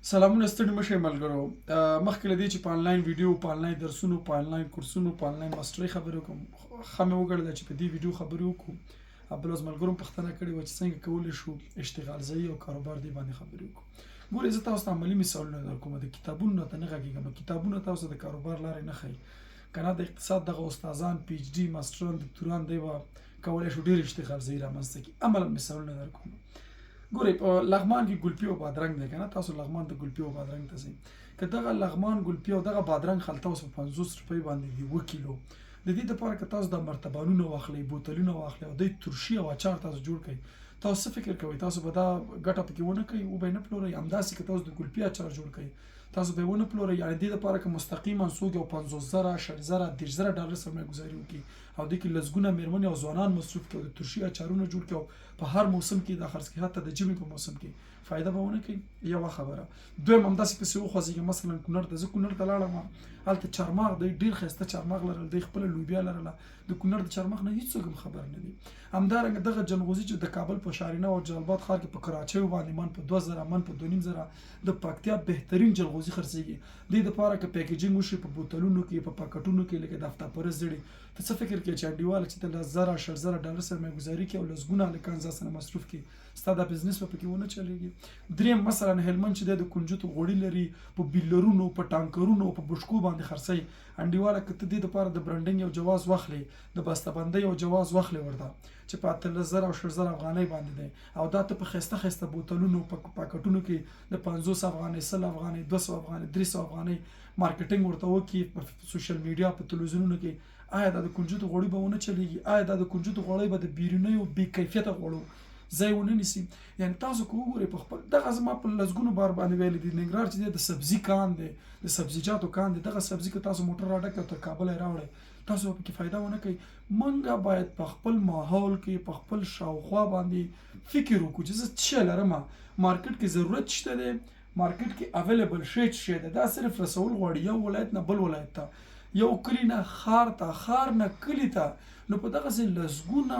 سلامونه ستړي مشئ ملګرو. مخکې له دې چې په آنلاین ویډیو، په آنلاین درسونو، په آنلاین کورسونو، په آنلاین ماسټرۍ خبرې وکړم، ښه مې وګڼله چې په دې ویډیو خبرې وکړو. بل ورځ ملګرو پوښتنه کړې وه چې څنګه کولی شو اشتغال زایی او کاروبار دې باندې خبرې وکړو. ګورئ زه تاسو ته عملي مثالونه درکوم. د کتابونو نه ته نه غږېږم، کتابونه تاسو د کاروبار لارې نه ښیي. که نه د اقتصاد دغه استادان، پي ایچ ډي ماسټران، دکتوران دی به کولی شو ډېر اشتغال زایی رامنځته کړي. عملاً مثالونه درکوم. ګورئ په لغمان کې ګلپي او بادرنګ دی که نه، تاسو لغمان ته ګلپي او بادرنګ ته ځئ. که دغه لغمان ګلپي او دغه بادرنګ خلطه اوس په 50 روپۍ باندې وي 1 کیلو، د دې دپاره که تاسو د مرتبانونه واخلئ، بوتلونه واخلئ او دوی ترشي او اچار تاسو جوړ کړئ، تاسو څه فکر کوئ؟ تاسو به دا ګټه پکې ونه کوئ، وبه یې نه پلورئ. همداسې که تاسو د ګلپي اچار جوړ کړئ، تاسو به یې ونه پلورئ. یعنې دې دپاره که مستقیما څوک یو 50,000 شل,000 30,000 ډالر سرمایه ګزاري وکړي او دې کې لسګونه مېرمنې او ځوانان مصروف کړي او د ترشي اچارونه جوړ کړي او په هر موسم کې دا خرڅ کړي، حتی د ژمي په موسم کې، فایده به ونه کوي؟ یوه خبره. دویم همداسې پسې وخوځېږي مثلا کونړ ته. زه کونړ ته لاړم، هلته چارمغ دی، ډېر ښایسته چارمغ لرل، دوی خپله لوبیا لرله. د کونړ د چارمغ نه هېڅوک هم خبر نه دي. همدارنګه دغه جلغوزي چې د کابل په شارینه او جلال ښار کې په کراچیو باندې من په 2000 من په 2500 د پکتیا بهترین جلغوزي خرڅېږي. دې دپاره که پیکیجینګ وشي په بوتلونو کې، په پاکټونو کې، لکه د افتاپرست زړې، ته څه فکر کوې چې انډیواله چې ته 10,000 شل,000 ډالر سرمایه ګزاري کړي او لسګونه هلکان ځان سره مصروف کړي، ستا دا بزنس به پکې ونه چلېږي. دریم مثلا هلمند چې دی د کنجدو غوړي لري، په بیلرونو، په ټانکرونو، په بشکو باندې خرڅوي. انډیواله که ته دې دپاره د برنډینګ یو جواز واخلې، د بسته‌بندۍ یو جواز واخلې ورته چې په 18,000 او 6,000 افغانۍ باندې دی، او دا ته په ښایسته ښایسته بوتلونو، په پاکټونو کې د 50 افغانۍ، 100 افغانۍ، 200 افغانۍ، 300 افغانۍ مارکیټینګ ورته وکړي په سوشل میډیا، په تلویزیونونو کې. آیا دا د کنجدو غوړي به ونه چلېږي؟ آیا دا د کنجدو غوړی به د بیرونیو بې کیفیته غوړو ځای ونه نیسي؟ یعنې تاسو که وګورئ په خپل دغه زما په لسګونو بار باندې ویلي دي، ننګرهار چې دی د سبزي کان دی، د سبزیجاتو کان دی. دغه سبزي که تاسو موټر راډک او تر کابل یې راوړئ، تاسو به پکې فایده ونه کوئ. موږ باید په خپل ماحول کې، په خپل شاوخوا باندې فکر وکړو چې زه څه شی لرم، مارکیټ کې ضرورت شته دی، مارکیټ کې اویلیبل شی څه شی دی. دا صرف رسول غواړي یو ولایت نه بل ولایت ته، یو کلي نه ښار ته، ښار نه کلي ته. نو په دغسې لسګونه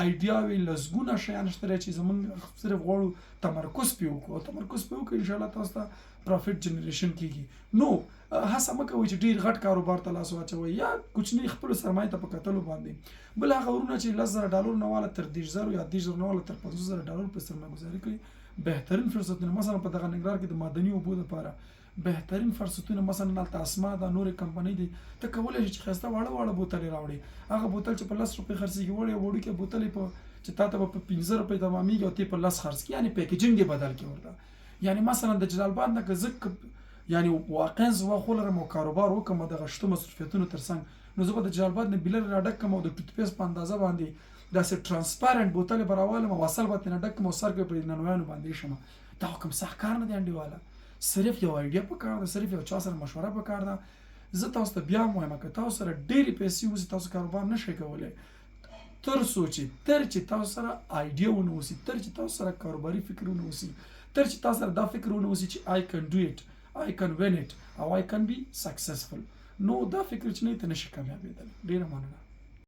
ایډیاوې، لسګونه شیان شته دی چې زموږ صرف غواړو تمرکز پرې وکړو، او تمرکز پرې وکړو انشاءالله تاسو ته پرافټ جنریشن کېږي. نو هڅه مه کوئ چې ډېر غټ کاروبار ته لاس واچوئ، یا کوچني خپلو سرمایې ته په کتلو باندې. بل هغه ورونه چې 10,000 ډالر نه واله تر 30,000 یا 30,000 نه واله تر 50,000 ډالر په سرمایه ګزاري کوي. بهترین فرصتونه مثلا په دغه ننګرهار کې د معدني اوبو دپاره بهترین فرصتونه، مثلا هلته اسما ده، نورې کمپنۍ دي، ته کولی شې چې ښایسته واړه واړه بوتلې راوړې. هغه بوتل چې په 10 روپۍ خرڅېږي، وړوکې بوتل یې چې تا ته به په 15 روپۍ تمامېږي او ته یې په 10 خرڅ کړي، یعنې پیکیجینګ یې بدل کړي ورته. یعنې مثلا د جلال آباد نه که زه یعنې واقعا زه واخ ولرم او کاروبار وکړم دغه شته مصروفیتونو تر څنګ، نو زه به د جلال آباد نه بیلر راډک کړم او د ټوتپیسټ په اندازه باندې داسې ټرانسپارنټ بوتل یې به راوالم او اصل به ترېنه ډک کړم او سر کې په 99 باندې ایښم. دا خو کوم سخت کار نه دی انډیواله، صرف یو ایډیا پکار ده، صرف یو چا سره مشوره پکار ده. زه تاسو ته بیا هم وایم که تاسو سره ډېرې پیسې اوسي، تاسو کاروبار نشئ کولی تر چې تاسو سره ایډیا ونه اوسي، تر چې تاسو سره کاروباري فکر ونه اوسي، تر چې تاسو سره دا فکر ونه اوسي چې I can do it, I can win it او I can be successful. نو دا فکر چې نه ته نشي کامیابېدلی. ډېره مننه.